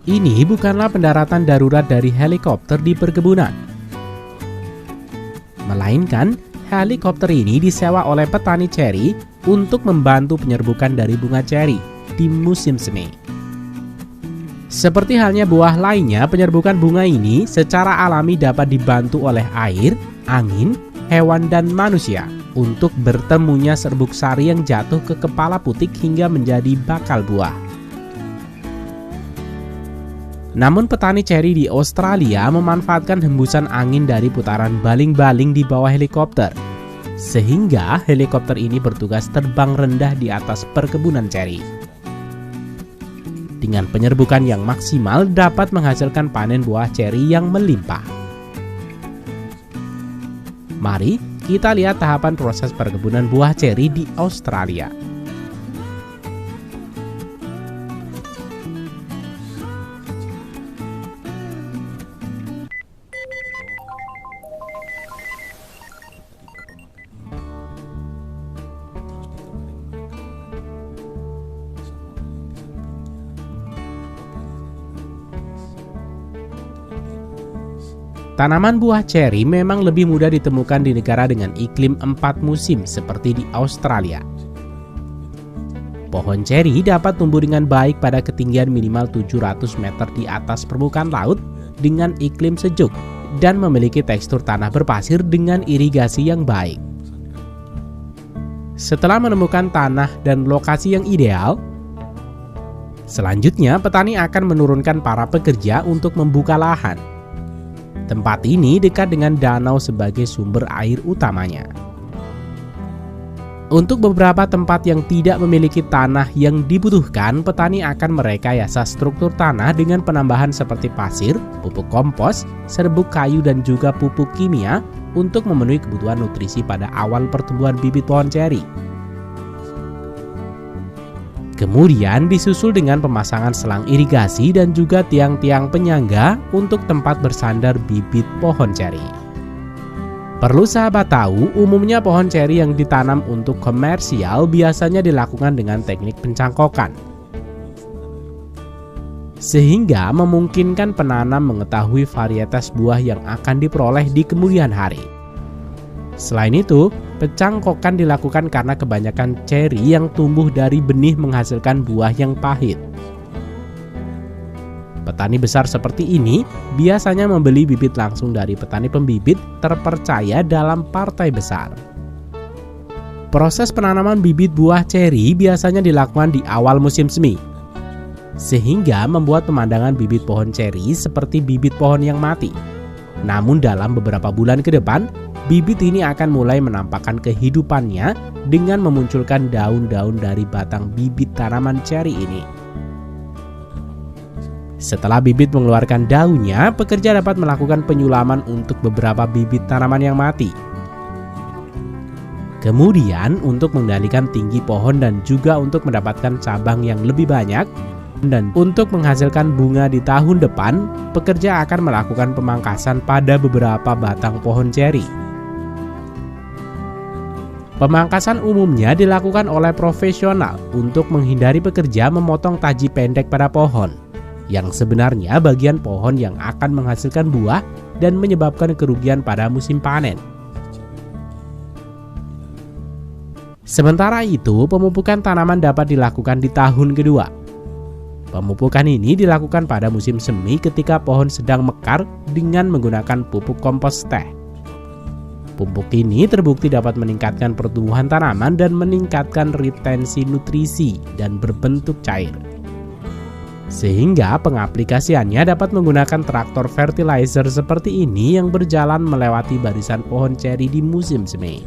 Ini bukanlah pendaratan darurat dari helikopter di perkebunan, melainkan helikopter ini disewa oleh petani ceri untuk membantu penyerbukan dari bunga ceri di musim semi. Seperti halnya buah lainnya, penyerbukan bunga ini secara alami dapat dibantu oleh air, angin, hewan, dan manusia untuk bertemunya serbuk sari yang jatuh ke kepala putik hingga menjadi bakal buah. Namun petani ceri di Australia memanfaatkan hembusan angin dari putaran baling-baling di bawah helikopter, sehingga helikopter ini bertugas terbang rendah di atas perkebunan ceri. Dengan penyerbukan yang maksimal dapat menghasilkan panen buah ceri yang melimpah. Mari kita lihat tahapan proses perkebunan buah ceri di Australia. Tanaman buah ceri memang lebih mudah ditemukan di negara dengan iklim 4 musim seperti di Australia. Pohon ceri dapat tumbuh dengan baik pada ketinggian minimal 700 meter di atas permukaan laut dengan iklim sejuk dan memiliki tekstur tanah berpasir dengan irigasi yang baik. Setelah menemukan tanah dan lokasi yang ideal, selanjutnya petani akan menurunkan para pekerja untuk membuka lahan. Tempat ini dekat dengan danau sebagai sumber air utamanya. Untuk beberapa tempat yang tidak memiliki tanah yang dibutuhkan, petani akan merekayasa struktur tanah dengan penambahan seperti pasir, pupuk kompos, serbuk kayu, dan juga pupuk kimia untuk memenuhi kebutuhan nutrisi pada awal pertumbuhan bibit pohon ceri. Kemudian disusul dengan pemasangan selang irigasi dan juga tiang-tiang penyangga untuk tempat bersandar bibit pohon ceri. Perlu sahabat tahu, umumnya pohon ceri yang ditanam untuk komersial biasanya dilakukan dengan teknik pencangkokan, sehingga memungkinkan penanam mengetahui varietas buah yang akan diperoleh di kemudian hari. Selain itu, pencangkokan dilakukan karena kebanyakan ceri yang tumbuh dari benih menghasilkan buah yang pahit. Petani besar seperti ini biasanya membeli bibit langsung dari petani pembibit terpercaya dalam partai besar. Proses penanaman bibit buah ceri biasanya dilakukan di awal musim semi, sehingga membuat pemandangan bibit pohon ceri seperti bibit pohon yang mati. Namun dalam beberapa bulan ke depan, bibit ini akan mulai menampakkan kehidupannya dengan memunculkan daun-daun dari batang bibit tanaman ceri ini. Setelah bibit mengeluarkan daunnya, pekerja dapat melakukan penyulaman untuk beberapa bibit tanaman yang mati. Kemudian untuk mengendalikan tinggi pohon dan juga untuk mendapatkan cabang yang lebih banyak, dan untuk menghasilkan bunga di tahun depan, pekerja akan melakukan pemangkasan pada beberapa batang pohon ceri. Pemangkasan umumnya dilakukan oleh profesional untuk menghindari pekerja memotong taji pendek pada pohon, yang sebenarnya bagian pohon yang akan menghasilkan buah dan menyebabkan kerugian pada musim panen. Sementara itu, pemupukan tanaman dapat dilakukan di tahun kedua. Pemupukan ini dilakukan pada musim semi ketika pohon sedang mekar dengan menggunakan pupuk kompos teh. Pupuk ini terbukti dapat meningkatkan pertumbuhan tanaman dan meningkatkan retensi nutrisi dan berbentuk cair. Sehingga pengaplikasiannya dapat menggunakan traktor fertilizer seperti ini yang berjalan melewati barisan pohon ceri di musim semi.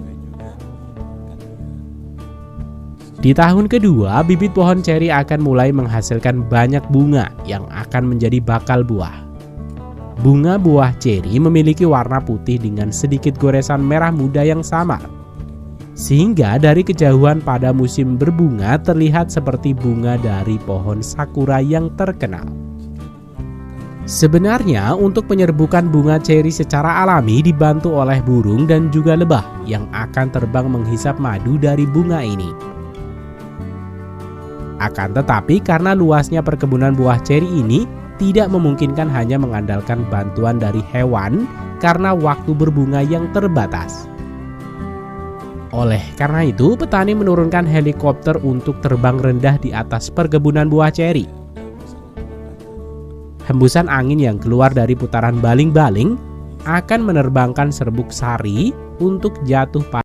Di tahun kedua, bibit pohon ceri akan mulai menghasilkan banyak bunga yang akan menjadi bakal buah. Bunga buah ceri memiliki warna putih dengan sedikit goresan merah muda yang samar, sehingga dari kejauhan pada musim berbunga terlihat seperti bunga dari pohon sakura yang terkenal. Sebenarnya untuk penyerbukan bunga ceri secara alami dibantu oleh burung dan juga lebah yang akan terbang menghisap madu dari bunga ini. Akan tetapi karena luasnya perkebunan buah ceri ini, tidak memungkinkan hanya mengandalkan bantuan dari hewan karena waktu berbunga yang terbatas. Oleh karena itu, petani menurunkan helikopter untuk terbang rendah di atas perkebunan buah ceri. Hembusan angin yang keluar dari putaran baling-baling akan menerbangkan serbuk sari untuk jatuh pada